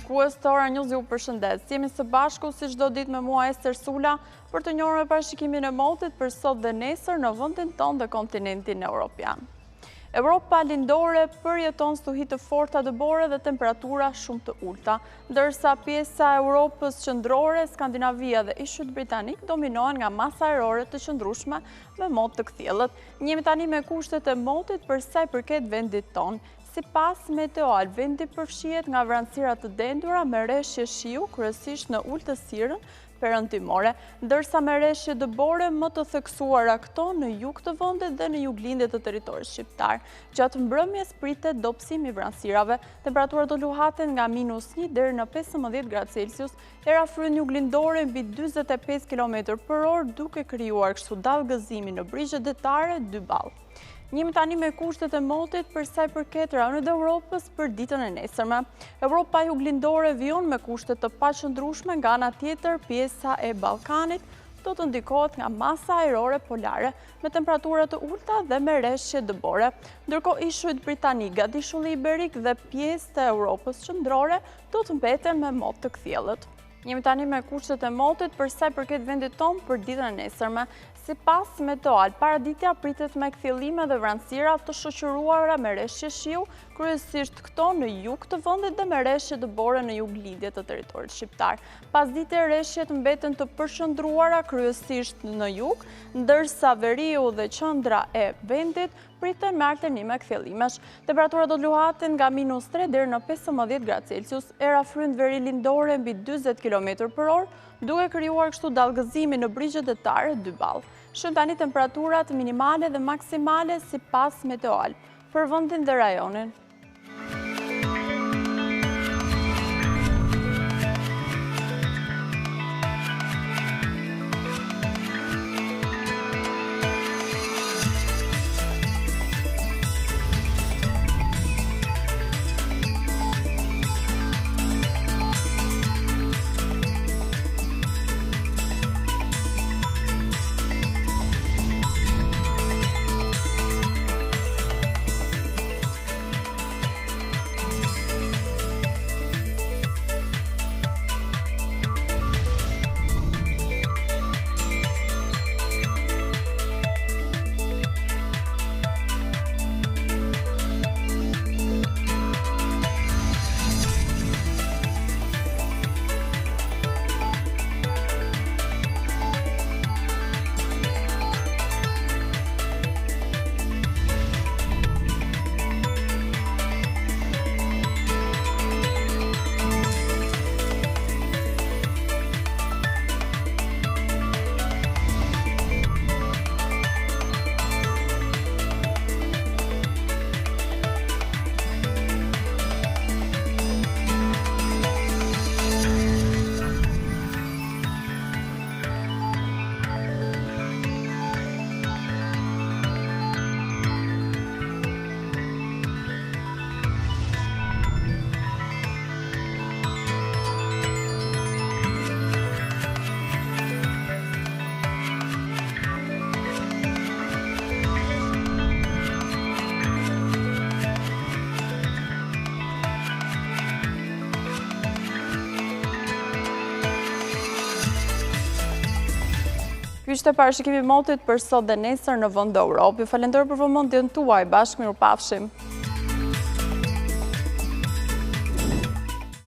Shikues të Ora News ju përshëndes. Jemi së bashku si çdo ditë me mua Ester Sula për të njohur me parashikimin e motit për sot dhe nesër në vendin tonë dhe kontinentin evropian. Europa lindore përjeton stuhi të forta dëbore dhe temperatura shumë të ulta, ndërsa pjesa e Europës qendrore, Skandinavia dhe Ishut Britanik dominohen nga masa ajrore të qëndrueshme me mot të kthjellët. Jemi tani me kushtet e motit për sa i përket vendit tonë. Sipas Meteoal, vendi përfshihet nga vranësira të dendura me rreshje shiu, kryesisht në ultësirën perëndimore, ndërsa me rreshje dëbore më të theksuara këto në jug të vendit dhe në juglindje të territorit shqiptar. Gjatë mbrëmjes pritet dobësim i vranësirave, temperaturat do luhaten nga -1 deri në 15 gradë Celsius, era fryn juglindore mbi 45 km/orë, duke krijuar kështu dallgëzimi në brigjet detare 2 ball. Jemi tani me kushtet e motit për sa i përket rajonet e Europës për ditën e nesërme. Europa juglindore vijon me kushte të paqëndrueshme, nga ana tjetër pjesa e Ballkanit do të ndikohet nga masa ajrore polare me temperatura të ulta dhe me rreshje dëbore. Ndërkohë Ishujt Britanik, Gadishulli Iberik dhe pjesë të Europës qendrore do të mbeten me mot të kthjellët. Jemi tani me kushtet e motit për sa i përket vendit tonë për ditën e nesërme. Sipas Meteoal, paraditja pritet me kthjellime dhe vranësira të shoqëruara me rreshje shiu, kryesisht këto në jug të vendit dhe me rreshje dëbore në juglindje të territorit shqiptar. Pasdite rreshjet mbeten të përqendruara kryesisht në jug, ndërsa veriu dhe qendra e vendit priten me alternime kthjellimesh. Temperaturat do të luhaten nga -3 deri në 15 gradë Celsius, era fryn veri lindore mbi 40 km/orë, duke krijuar kështu dallgëzimi në brigjet detare 2 ball. Shën tani temperaturat minimale dhe maksimale sipas Meteoal për vendin dhe rajonin. Ky ishte parashikimi i motit për sot dhe nesër në vend të Europës. Ju falenderoj për vëmendjen tuaj. Bashkë mirupafshim.